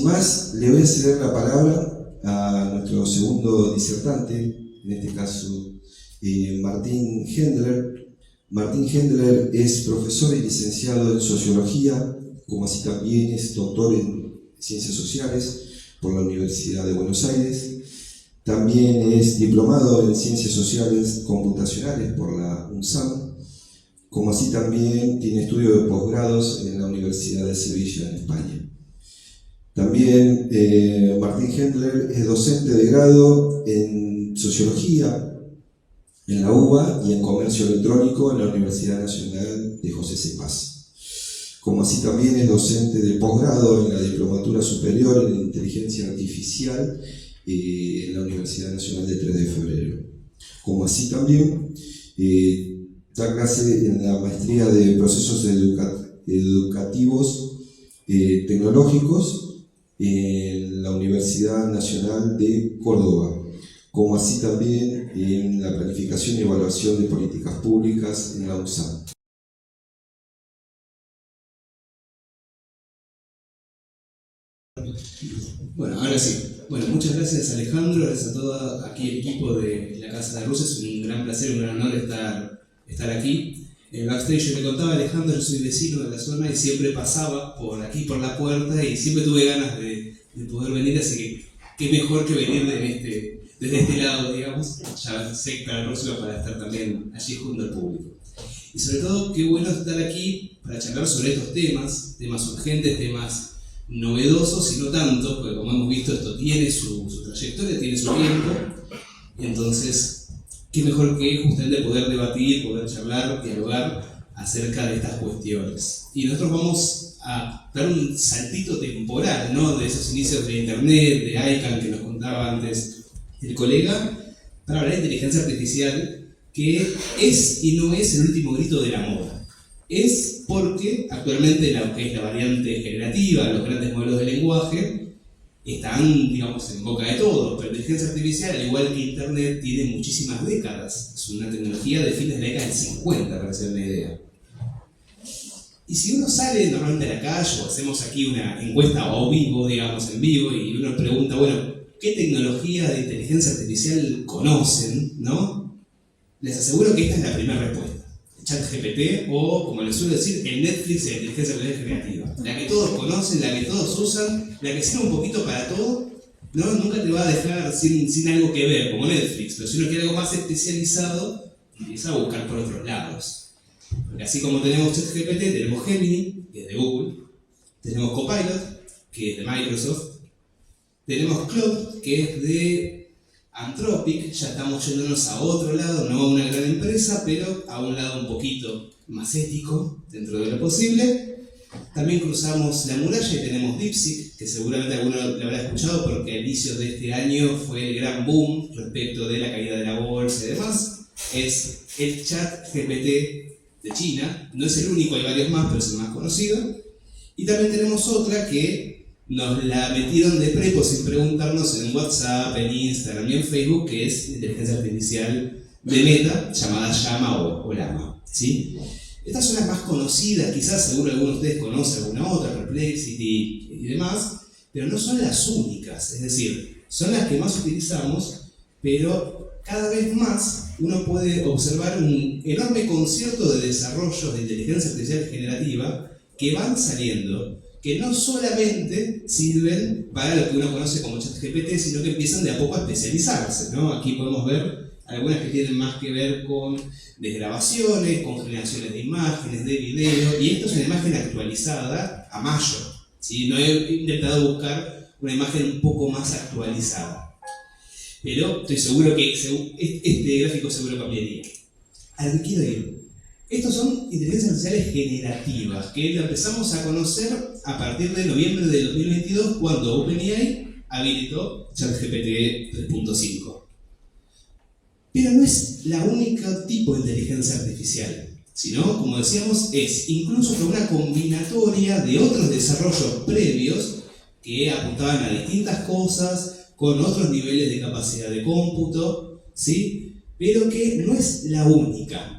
Sin más, le voy a ceder la palabra a nuestro segundo disertante, en este caso Martín Hendler. Martín Hendler es profesor y licenciado en Sociología, como así también es doctor en Ciencias Sociales por la Universidad de Buenos Aires. También es diplomado en Ciencias Sociales Computacionales por la UNSAM, como así también tiene estudios de posgrados en la Universidad de Sevilla, en España. También Martín Hendler es docente de grado en Sociología en la UBA y en Comercio Electrónico en la Universidad Nacional de José C. Paz. Como así también es docente de posgrado en la Diplomatura Superior en Inteligencia Artificial en la Universidad Nacional de 3 de Febrero. Como así también da clase en la Maestría de Procesos Educativos Tecnológicos en la Universidad Nacional de Córdoba, como así también en la Planificación y Evaluación de Políticas Públicas en la UNSAM. Bueno, ahora sí. Bueno, muchas gracias Alejandro, gracias a todo aquí el equipo de la Casa de Rusia. Es un gran placer, un gran honor estar aquí. En el backstage yo le contaba a Alejandro, yo soy vecino de la zona y siempre pasaba por aquí, por la puerta, y siempre tuve ganas de poder venir, así que qué mejor que venir desde este lado, digamos, ya sé para la próxima para estar también allí junto al público. Y sobre todo, qué bueno estar aquí para charlar sobre estos temas urgentes, temas novedosos y no tanto, porque como hemos visto esto tiene su trayectoria, tiene su tiempo, entonces qué mejor que justamente poder debatir, poder charlar, dialogar acerca de estas cuestiones. Y nosotros vamos a dar un saltito temporal, ¿no?, de esos inicios de Internet, de ICANN que nos contaba antes el colega, para hablar de inteligencia artificial, que es y no es el último grito de la moda. Es porque actualmente lo que es la variante generativa, los grandes modelos de lenguaje, están, digamos, en boca de todos, pero la inteligencia artificial, al igual que Internet, tiene muchísimas décadas. Es una tecnología de fines de la década del 50, para hacer una idea. Y si uno sale normalmente a la calle, o hacemos aquí una encuesta o vivo, digamos, en vivo, y uno pregunta, bueno, ¿qué tecnología de inteligencia artificial conocen?, ¿no? Les aseguro que esta es la primera respuesta. ChatGPT, o como les suelo decir, el Netflix de la inteligencia artificial generativa. La que todos conocen, la que todos usan, la que sirve un poquito para todo, ¿no? Nunca te va a dejar sin algo que ver, como Netflix, pero si uno quiere algo más especializado, empieza a buscar por otros lados. Porque así como tenemos ChatGPT, tenemos Gemini, que es de Google, tenemos Copilot, que es de Microsoft, tenemos Claude, que es de Anthropic. Ya estamos yéndonos a otro lado, no a una gran empresa, pero a un lado un poquito más ético, dentro de lo posible. También cruzamos la muralla y tenemos DeepSeek, que seguramente alguno lo habrá escuchado porque a inicios de este año fue el gran boom respecto de la caída de la bolsa y demás. Es el ChatGPT de China, no es el único, hay varios más, pero es el más conocido. Y también tenemos otra que nos la metieron de prepo sin preguntarnos en WhatsApp, en Instagram y en Facebook, que es inteligencia artificial de Meta, llamada Llama o Llama, ¿sí? Estas son las más conocidas, quizás seguro algunos de ustedes conocen alguna otra, Perplexity y demás, pero no son las únicas, es decir, son las que más utilizamos, pero cada vez más uno puede observar un enorme concierto de desarrollos de inteligencia artificial generativa que van saliendo, que no solamente sirven para lo que uno conoce como ChatGPT, sino que empiezan de a poco a especializarse, ¿no? Aquí podemos ver algunas que tienen más que ver con desgrabaciones, con generaciones de imágenes, de video, y esto es una imagen actualizada a mayo, ¿sí? No he intentado buscar una imagen un poco más actualizada, pero estoy seguro que este gráfico seguro cambiaría. A lo que quiero ir. Estos son inteligencias artificiales generativas, que lo empezamos a conocer a partir de noviembre de 2022, cuando OpenAI habilitó ChatGPT 3.5. Pero no es la única tipo de inteligencia artificial, sino, como decíamos, es incluso con una combinatoria de otros desarrollos previos que apuntaban a distintas cosas, con otros niveles de capacidad de cómputo, ¿sí? Pero que no es la única.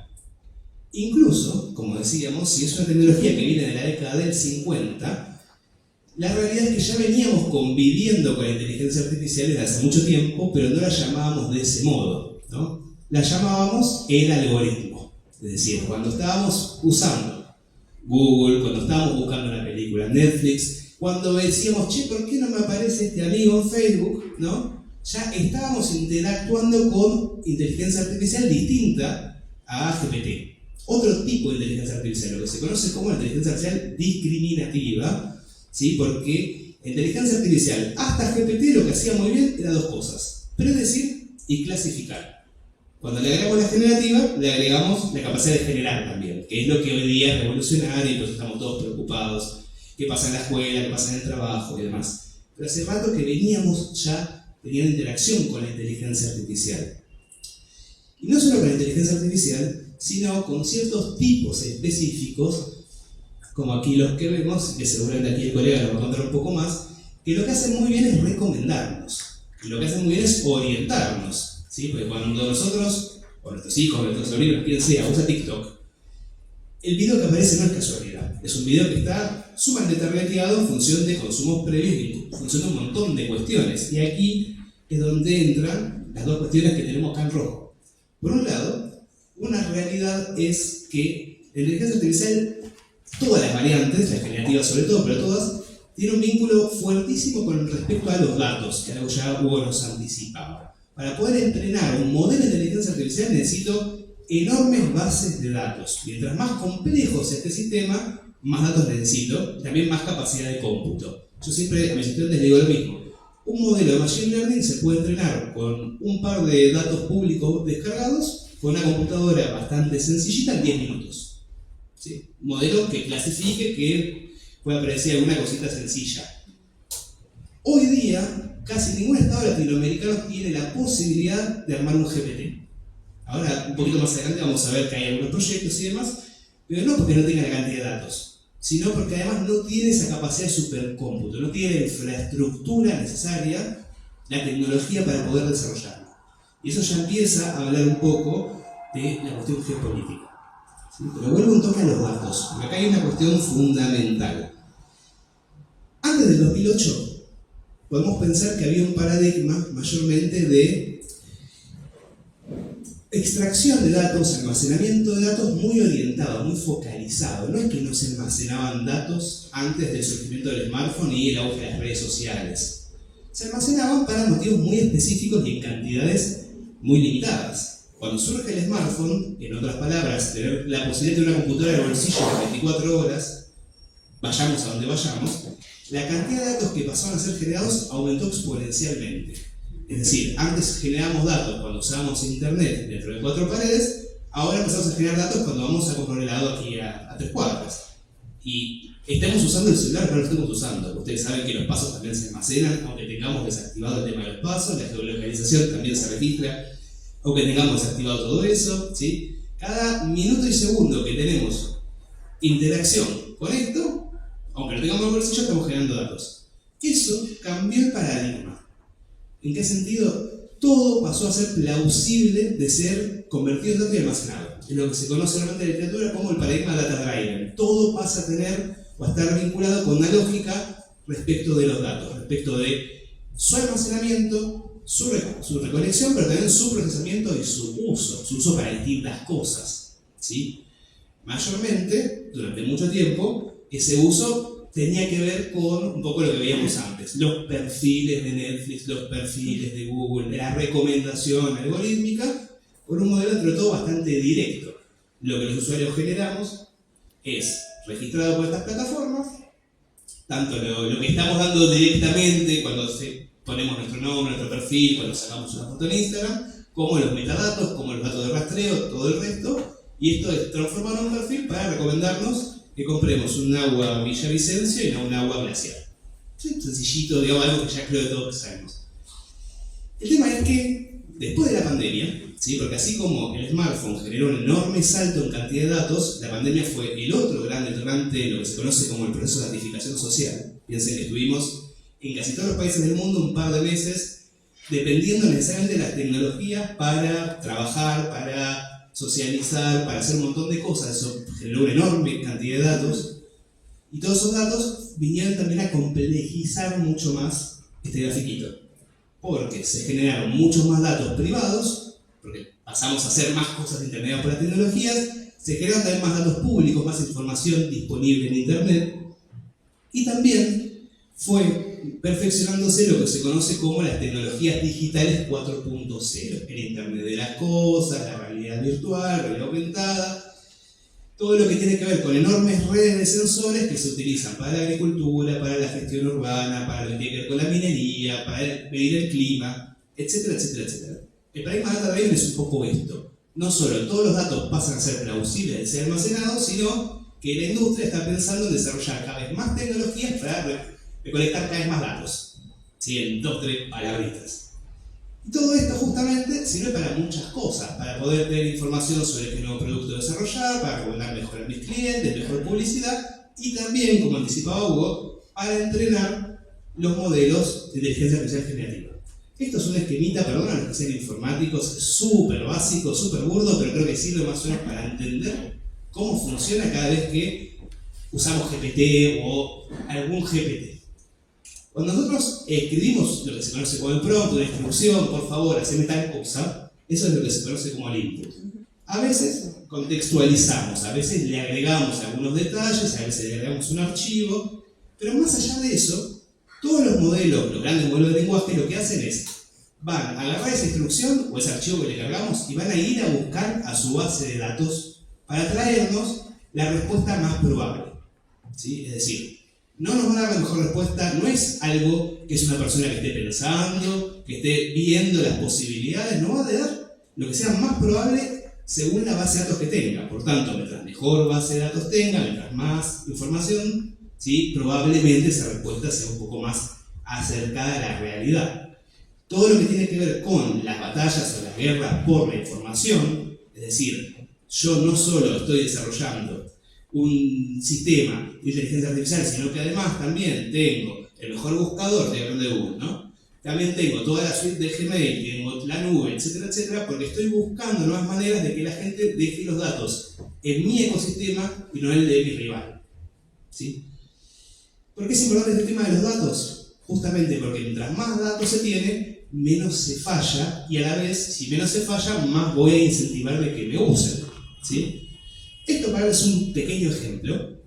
Incluso, como decíamos, si es una tecnología que viene de la década del 50, La realidad es que ya veníamos conviviendo con la inteligencia artificial desde hace mucho tiempo, pero no la llamábamos de ese modo, ¿no? La llamábamos el algoritmo. Es decir, cuando estábamos usando Google, cuando estábamos buscando una película en Netflix, cuando decíamos, che, ¿por qué no me aparece este amigo en Facebook? ¿No? Ya estábamos interactuando con inteligencia artificial distinta a GPT. Otro tipo de inteligencia artificial, lo que se conoce como inteligencia artificial discriminativa, ¿sí? Porque la inteligencia artificial, hasta GPT, lo que hacía muy bien era dos cosas: predecir y clasificar. Cuando le agregamos la generativa, le agregamos la capacidad de generar también, que es lo que hoy día es revolucionario y pues estamos todos preocupados. ¿Qué pasa en la escuela? ¿Qué pasa en el trabajo? Y demás. Pero hace rato que veníamos ya teniendo interacción con la inteligencia artificial. Y no solo con la inteligencia artificial, sino con ciertos tipos específicos, como aquí los que vemos, que seguramente aquí el colega lo va a contar un poco más, que lo que hacen muy bien es recomendarnos. Y lo que hacen muy bien es orientarnos, ¿sí? Porque cuando nosotros, o nuestros hijos, nuestros sobrinos, quien sea, usa TikTok, el video que aparece no es casualidad. Es un video que está sumamente targeteado en función de consumos previos y en función de un montón de cuestiones. Y aquí es donde entran las dos cuestiones que tenemos acá en rojo. Por un lado, una realidad es que la inteligencia artificial, todas las variantes, las generativas sobre todo, pero todas, tienen un vínculo fuertísimo con respecto a los datos, que algo ya Hugo nos anticipaba. Para poder entrenar un modelo de inteligencia artificial necesito enormes bases de datos. Mientras más complejo sea este sistema, más datos necesito, también más capacidad de cómputo. Yo siempre a mis estudiantes les digo lo mismo. Un modelo de Machine Learning se puede entrenar con un par de datos públicos descargados, con una computadora bastante sencillita en 10 minutos. ¿Sí? Un modelo que clasifique, que pueda predecir alguna cosita sencilla. Hoy día, casi ningún estado latinoamericano tiene la posibilidad de armar un GPT. Ahora, un poquito más adelante, vamos a ver que hay algunos proyectos y demás, pero no porque no tenga la cantidad de datos, sino porque además no tiene esa capacidad de supercómputo, no tiene la infraestructura necesaria, la tecnología para poder desarrollarlo. Y eso ya empieza a hablar un poco de la cuestión geopolítica. ¿Sí? Pero vuelvo un toque a los datos, porque acá hay una cuestión fundamental. Antes del 2008, podemos pensar que había un paradigma mayormente de extracción de datos, almacenamiento de datos muy orientado, muy focalizado. No es que no se almacenaban datos antes del surgimiento del smartphone y el auge de las redes sociales. Se almacenaban para motivos muy específicos y en cantidades muy limitadas. Cuando surge el smartphone, en otras palabras, tener la posibilidad de tener una computadora en el bolsillo de 24 horas, vayamos a donde vayamos, la cantidad de datos que pasaban a ser generados aumentó exponencialmente. Es decir, antes generábamos datos cuando usábamos internet dentro de 4 paredes, ahora empezamos a generar datos cuando vamos a comprar un helado aquí a 3 cuadras. Y estamos usando el celular, pero no lo estamos usando. Ustedes saben que los pasos también se almacenan, aunque tengamos desactivado el tema de los pasos, la geolocalización también se registra, aunque tengamos desactivado todo eso, ¿sí? Cada minuto y segundo que tenemos interacción con esto, aunque lo tengamos en el bolsillo, estamos generando datos. Eso cambió el paradigma. ¿En qué sentido? Todo pasó a ser plausible de ser convertido en dato y almacenado. Es lo que se conoce normalmente en la literatura como el paradigma data-driven. Todo pasa a tener o a estar vinculado con una lógica respecto de los datos, respecto de su almacenamiento, su recolección, pero también su procesamiento y su uso para distintas cosas. ¿Sí? Mayormente, durante mucho tiempo, ese uso tenía que ver con un poco lo que veíamos antes, los perfiles de Netflix, los perfiles de Google, la recomendación algorítmica, con un modelo entre todo bastante directo. Lo que los usuarios generamos es registrado por estas plataformas, tanto lo que estamos dando directamente cuando ponemos nuestro nombre, nuestro perfil, cuando sacamos una foto en Instagram, como los metadatos, como los datos de rastreo, todo el resto, y esto es transformar un perfil para recomendarnos que compremos un agua Villavicencio y no un agua glacial. ¿Sí? Sencillito, digamos, algo que ya creo que todos sabemos. El tema es que, después de la pandemia, ¿sí? Porque así como el smartphone generó un enorme salto en cantidad de datos, la pandemia fue el otro gran detonante de lo que se conoce como el proceso de ratificación social. Piensen que estuvimos en casi todos los países del mundo un par de meses dependiendo necesariamente de las tecnologías para trabajar, para socializar, para hacer un montón de cosas. Eso generó una enorme cantidad de datos. Y todos esos datos vinieron también a complejizar mucho más este grafiquito. Porque se generaron muchos más datos privados, porque pasamos a hacer más cosas intermediadas por las tecnologías, se generaron también más datos públicos, más información disponible en Internet, y también fue perfeccionándose lo que se conoce como las tecnologías digitales 4.0, el Internet de las cosas, la realidad virtual, realidad aumentada, todo lo que tiene que ver con enormes redes de sensores que se utilizan para la agricultura, para la gestión urbana, para lo que tiene que ver con la minería, para medir el clima, etcétera, etcétera, etcétera. El paradigma data-driven es un poco esto. No solo todos los datos pasan a ser plausibles de ser almacenados, sino que la industria está pensando en desarrollar cada vez más tecnologías para recolectar cada vez más datos. ¿Sí? En 2 o 3 palabritas. Y todo esto justamente sirve para muchas cosas, para poder tener información sobre qué nuevo producto desarrollar, para recomendar mejor a mis clientes, mejor publicidad, y también, como anticipaba Hugo, para entrenar los modelos de inteligencia artificial generativa. Esto es un esquemita, perdón a los que sean informáticos, súper básico, súper burdo, pero creo que sirve más o menos para entender cómo funciona cada vez que usamos GPT o algún GPT. Cuando nosotros escribimos lo que se conoce como el prompt, una instrucción, por favor, haceme tal cosa, eso es lo que se conoce como el input. A veces contextualizamos, a veces le agregamos algunos detalles, a veces le agregamos un archivo, pero más allá de eso, todos los modelos, los grandes modelos de lenguaje, lo que hacen es, van a agarrar esa instrucción o ese archivo que le cargamos y van a ir a buscar a su base de datos para traernos la respuesta más probable. ¿Sí? Es decir, no nos va a dar la mejor respuesta, no es algo que es una persona que esté pensando, que esté viendo las posibilidades, no va a dar lo que sea más probable según la base de datos que tenga. Por tanto, mientras mejor base de datos tenga, mientras más información, ¿sí? Probablemente esa respuesta sea un poco más acercada a la realidad. Todo lo que tiene que ver con las batallas o las guerras por la información, es decir, yo no solo estoy desarrollando un sistema de inteligencia artificial, sino que además también tengo el mejor buscador de Google, ¿no? También tengo toda la suite de Gmail, tengo la nube, etcétera, etcétera, porque estoy buscando nuevas maneras de que la gente deje los datos en mi ecosistema y no en el de mi rival. ¿Sí? ¿Por qué es importante este tema de los datos? Justamente porque mientras más datos se tiene, menos se falla, y a la vez, si menos se falla, más voy a incentivarme que me usen. ¿Sí? Esto para es un pequeño ejemplo.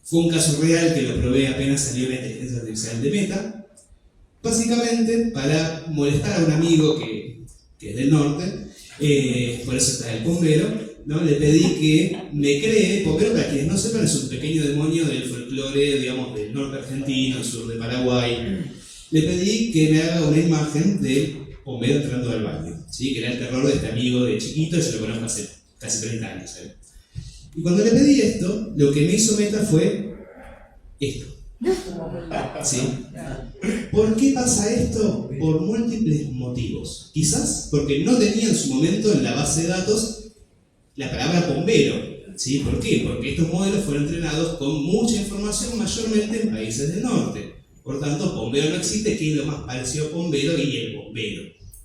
Fue un caso real que lo probé apenas salió la inteligencia artificial de Meta. Básicamente para molestar a un amigo que es del norte, por eso está el Pombero, ¿no? Le pedí que me cree. Pombero, para quienes no sepan, es un pequeño demonio del folclore, digamos, del norte argentino, el sur de Paraguay. Le pedí que me haga una imagen de Pombero entrando al baño, ¿sí? Que era el terror de este amigo de chiquito, yo lo conozco hace casi 30 años. Y cuando le pedí esto, lo que me hizo Meta fue esto. ¿Sí? ¿Por qué pasa esto? Por múltiples motivos. Quizás porque no tenía en su momento en la base de datos la palabra bombero. ¿Sí? ¿Por qué? Porque estos modelos fueron entrenados con mucha información, mayormente en países del norte. Por tanto, bombero no existe, que es lo más parecido a bombero y el bombero.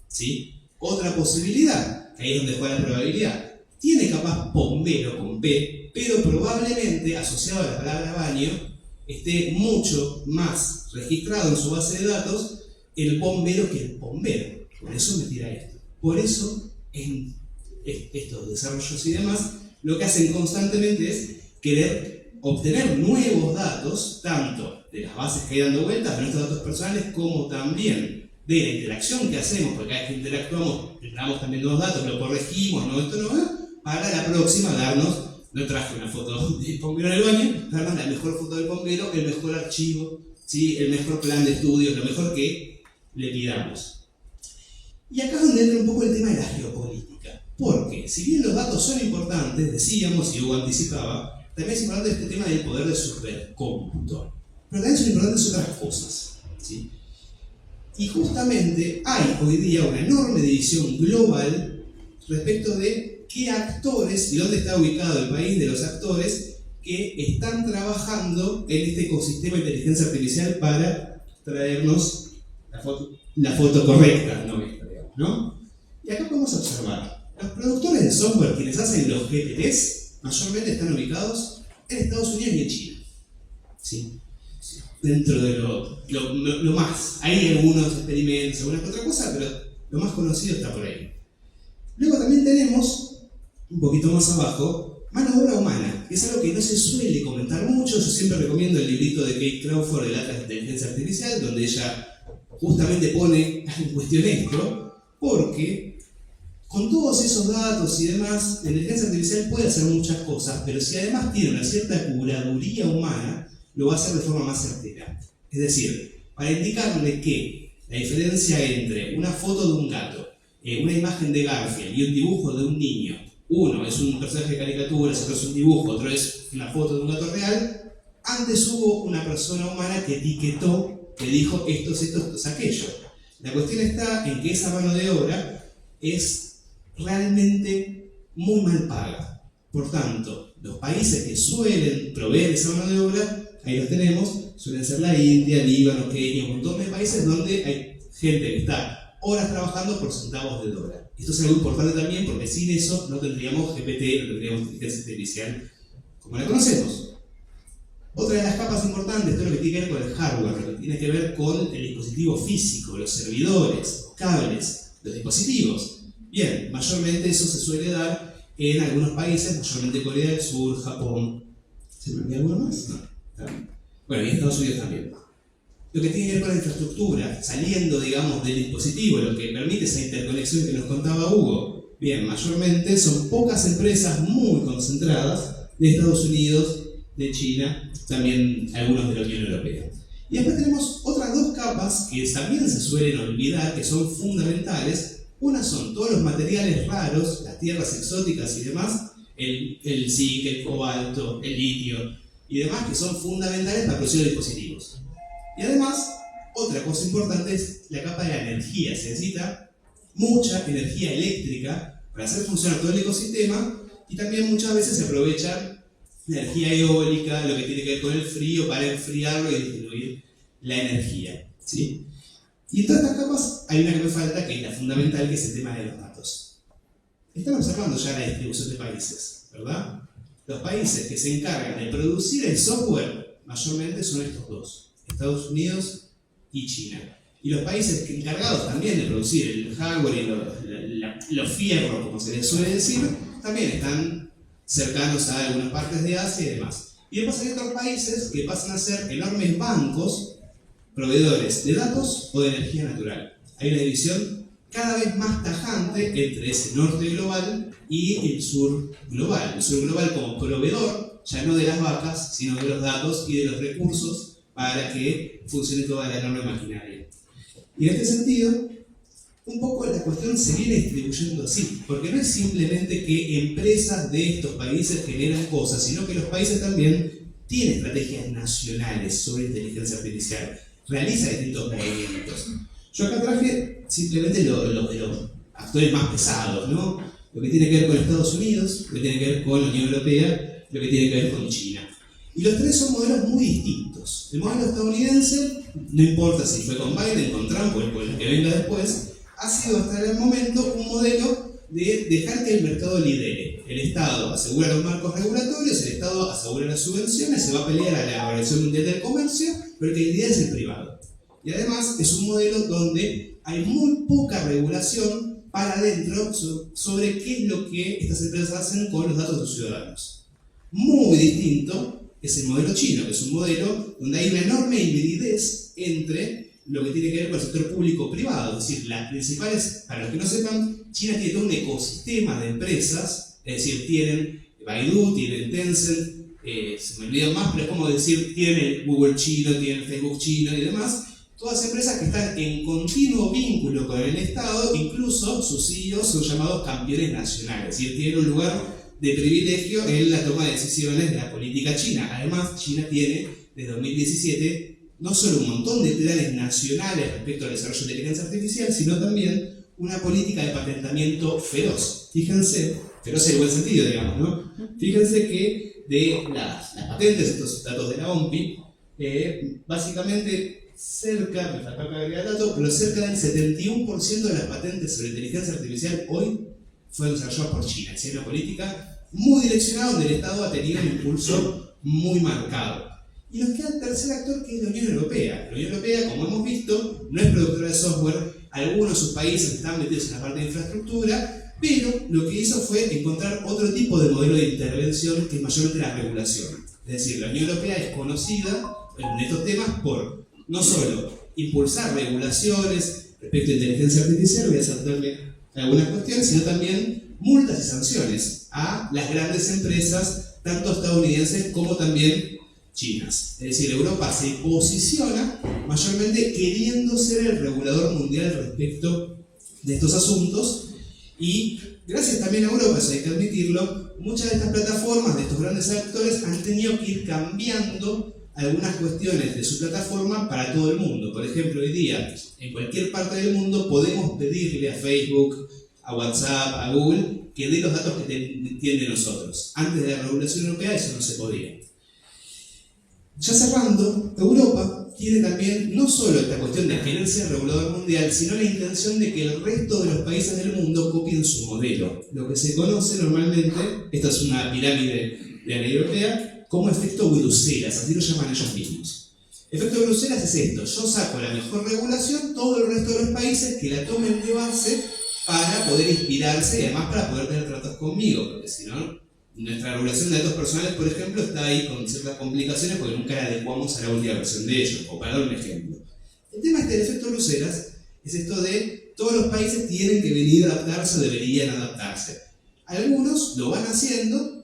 ¿Sí? Otra posibilidad, que ahí es donde juega la probabilidad. Tiene capaz bombero con P, pero probablemente asociado a la palabra baño esté mucho más registrado en su base de datos el bombero que el bombero. Por eso me tira esto. Por eso en estos desarrollos y demás lo que hacen constantemente es querer obtener nuevos datos, tanto de las bases que hay dando vueltas, de nuestros datos personales, como también de la interacción que hacemos, porque cada vez que interactuamos, le damos también nuevos datos, lo corregimos, no, esto no va, para la próxima darnos, no traje una foto del bombero en el baño, darnos la mejor foto del bombero, el mejor archivo, ¿sí? El mejor plan de estudios, lo mejor que le pidamos. Y acá es donde entra un poco el tema de la geopolítica. Porque, si bien los datos son importantes, decíamos, y Hugo anticipaba, también es importante este tema del poder de supercómputo. Pero también son importantes otras cosas, ¿sí? Y justamente hay hoy día una enorme división global respecto de qué actores y dónde está ubicado el país de los actores que están trabajando en este ecosistema de inteligencia artificial para traernos la foto correcta, ¿no? Y acá podemos observar, los productores de software quienes hacen los GPTs mayormente están ubicados en Estados Unidos y en China. ¿sí? Dentro de lo más. Hay algunos experimentos, algunas otras cosas, pero lo más conocido está por ahí. Luego también tenemos, un poquito más abajo, mano de obra humana, que es algo que no se suele comentar mucho. Yo siempre recomiendo el librito de Kate Crawford, El Atlas de Inteligencia Artificial, donde ella justamente pone en cuestión esto, porque con todos esos datos y demás, la inteligencia artificial puede hacer muchas cosas, pero si además tiene una cierta curaduría humana, lo va a hacer de forma más certera. Es decir, para indicarle que la diferencia entre una foto de un gato, una imagen de Garfield y un dibujo de un niño, uno es un personaje de caricaturas, otro es un dibujo, otro es una foto de un gato real, antes hubo una persona humana que etiquetó, que dijo esto es aquello. La cuestión está en que esa mano de obra es realmente muy mal paga. Por tanto, los países que suelen proveer esa mano de obra, ahí los tenemos, suelen ser la India, Líbano, Kenia, un montón de países donde hay gente que está horas trabajando por centavos de dólar. Esto es algo importante también porque sin eso no tendríamos GPT, no tendríamos inteligencia artificial como la conocemos. Otra de las capas importantes, todo lo que tiene que ver con el hardware, lo que tiene que ver con el dispositivo físico, los servidores, los cables, los dispositivos. Bien, mayormente eso se suele dar en algunos países, mayormente Corea del Sur, Japón. ¿Se me olvida alguno más? No. Bueno, y Estados Unidos también. Lo que tiene que ver con la infraestructura, saliendo, digamos, del dispositivo, lo que permite esa interconexión que nos contaba Hugo. Bien, mayormente son pocas empresas muy concentradas de Estados Unidos, de China, también algunos de la Unión Europea. Y después tenemos otras dos capas que también se suelen olvidar, que son fundamentales. Una son todos los materiales raros, las tierras exóticas y demás, el zinc, el cobalto, el litio y demás, que son fundamentales para la producción de dispositivos. Y además, otra cosa importante es la capa de la energía. Se necesita mucha energía eléctrica para hacer funcionar todo el ecosistema, y también muchas veces se aprovecha la energía eólica, lo que tiene que ver con el frío, para enfriarlo y distribuir la energía, ¿sí? Y en todas estas capas hay una que me falta, que es la fundamental, que es el tema de los datos. Están observando ya la distribución de países, ¿verdad? Los países que se encargan de producir el software mayormente son estos dos, Estados Unidos y China. Y los países encargados también de producir el hardware y los fierros, como se les suele decir, también están cercanos a algunas partes de Asia y demás. Y después hay otros países que pasan a ser enormes bancos, proveedores de datos o de energía natural. Hay una división cada vez más tajante entre ese norte global y el sur global. El sur global como proveedor, ya no de las vacas, sino de los datos y de los recursos para que funcione toda la enorme maquinaria. Y en este sentido, un poco la cuestión se viene distribuyendo así, porque no es simplemente que empresas de estos países generan cosas, sino que los países también tienen estrategias nacionales sobre inteligencia artificial, realiza distintos movimientos. Yo acá traje simplemente lo de los actores más pesados, ¿no? Lo que tiene que ver con Estados Unidos, lo que tiene que ver con la Unión Europea, lo que tiene que ver con China. Y los tres son modelos muy distintos. El modelo estadounidense, no importa si fue con Biden, con Trump o el que venga después, ha sido hasta el momento un modelo de dejar que el mercado lidere. El Estado asegura los marcos regulatorios, el Estado asegura las subvenciones, se va a pelear a la Organización Mundial del Comercio, pero el que lidera es el privado. Y además es un modelo donde hay muy poca regulación para adentro sobre qué es lo que estas empresas hacen con los datos de los ciudadanos. Muy distinto es el modelo chino, que es un modelo donde hay una enorme hibridez entre lo que tiene que ver con el sector público-privado. Es decir, las principales, para los que no sepan, China tiene todo un ecosistema de empresas, es decir, tienen Baidu, tienen Tencent, se me olvidan más, pero es como decir, tienen el Google chino, tienen el Facebook chino y demás, todas empresas que están en continuo vínculo con el Estado, incluso sus CEOs son llamados campeones nacionales, es decir, tienen un lugar de privilegio en la toma de decisiones de la política china. Además, China tiene, desde 2017, no solo un montón de planes nacionales respecto al desarrollo de inteligencia artificial, sino también una política de patentamiento feroz. Fíjense, feroz en el buen sentido, digamos, ¿no? Fíjense que de las patentes, estos datos de la OMPI, básicamente cerca, me falta agregar datos, pero cerca del 71% de las patentes sobre inteligencia artificial hoy fueron desarrolladas por China. Es una política muy direccionada donde el Estado ha tenido un impulso muy marcado. Y nos queda el tercer actor, que es la Unión Europea. La Unión Europea, como hemos visto, no es productora de software. Algunos de sus países están metidos en la parte de infraestructura, pero lo que hizo fue encontrar otro tipo de modelo de intervención, que es mayormente la regulación. Es decir, la Unión Europea es conocida en estos temas por no solo impulsar regulaciones respecto a inteligencia artificial, voy a saltarme algunas cuestiones, sino también multas y sanciones a las grandes empresas, tanto estadounidenses como también chinas. Es decir, Europa se posiciona mayormente queriendo ser el regulador mundial respecto de estos asuntos, y gracias también a Europa, eso hay que admitirlo, muchas de estas plataformas, de estos grandes actores, han tenido que ir cambiando algunas cuestiones de su plataforma para todo el mundo. Por ejemplo, hoy día, en cualquier parte del mundo podemos pedirle a Facebook, a WhatsApp, a Google, que dé los datos que tienen de nosotros. Antes de la regulación europea eso no se podía. Ya cerrando, Europa tiene también no solo esta cuestión de querer ser regulador mundial, sino la intención de que el resto de los países del mundo copien su modelo. Lo que se conoce normalmente, esto es una pirámide de la ley europea, como efecto Bruselas, así lo llaman ellos mismos. Efecto Bruselas es esto: yo saco la mejor regulación, todo el resto de los países que la tomen de base para poder inspirarse y además para poder tener tratos conmigo, porque si no, nuestra regulación de datos personales, por ejemplo, está ahí con ciertas complicaciones porque nunca la adecuamos a la última versión de ellos, o para dar un ejemplo. El tema del efecto Bruselas es esto de todos los países tienen que venir a adaptarse o deberían adaptarse. Algunos lo van haciendo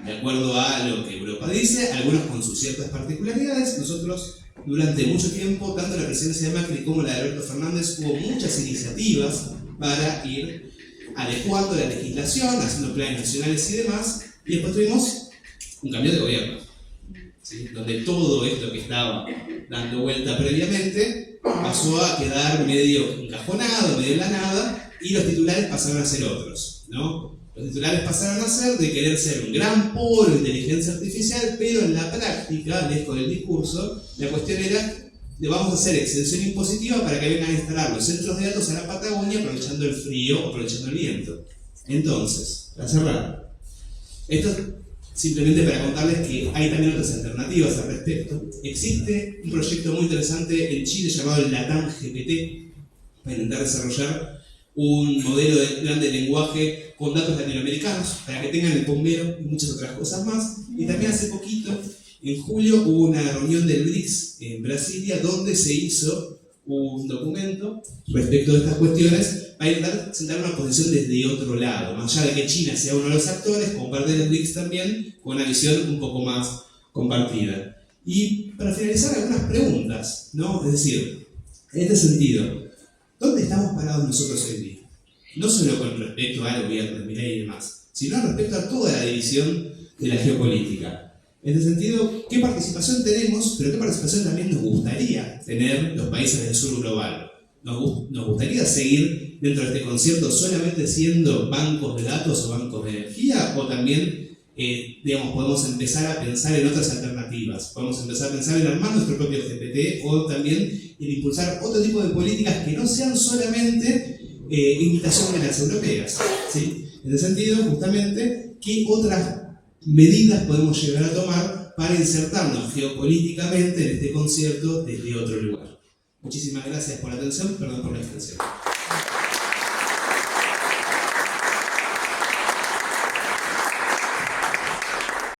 de acuerdo a lo que Europa dice, algunos con sus ciertas particularidades. Nosotros, durante mucho tiempo, tanto la presidencia de Macri como la de Alberto Fernández, hubo muchas iniciativas para ir adecuando la legislación, haciendo planes nacionales y demás, y después tuvimos un cambio de gobierno, ¿sí? Donde todo esto que estaba dando vuelta previamente pasó a quedar medio encajonado, medio en la nada, y los titulares pasaron a ser otros, ¿no? Los titulares pasaron a ser de querer ser un gran polo de inteligencia artificial, pero en la práctica, lejos del discurso, la cuestión era: le vamos a hacer exención impositiva para que vengan a instalar los centros de datos a la Patagonia aprovechando el frío o aprovechando el viento. Entonces, para cerrar, esto es simplemente para contarles que hay también otras alternativas al respecto. Existe un proyecto muy interesante en Chile llamado el LATAM GPT para intentar desarrollar un modelo de grande lenguaje con datos latinoamericanos para que tengan el bombero y muchas otras cosas más. Y también hace poquito, en julio, hubo una reunión del BRICS en Brasilia donde se hizo un documento respecto de estas cuestiones para intentar sentar una posición desde otro lado, más allá de que China sea uno de los actores, como parte del BRICS también, con una visión un poco más compartida. Y para finalizar, algunas preguntas, ¿no? Es decir, en este sentido, ¿dónde estamos parados nosotros hoy en día? No solo con respecto al gobierno de Milei y demás, sino respecto a toda la división de la geopolítica. En este sentido, ¿qué participación tenemos? Pero ¿qué participación también nos gustaría tener los países del sur global? ¿Nos gustaría seguir dentro de este concierto solamente siendo bancos de datos o bancos de energía? ¿O también, podemos empezar a pensar en otras alternativas? Podemos empezar a pensar en armar nuestro propio GPT o también en impulsar otro tipo de políticas que no sean solamente imitación de las europeas, ¿sí? En ese sentido, justamente, ¿qué otras medidas podemos llegar a tomar para insertarnos geopolíticamente en este concierto desde otro lugar? Muchísimas gracias por la atención, perdón por la extensión.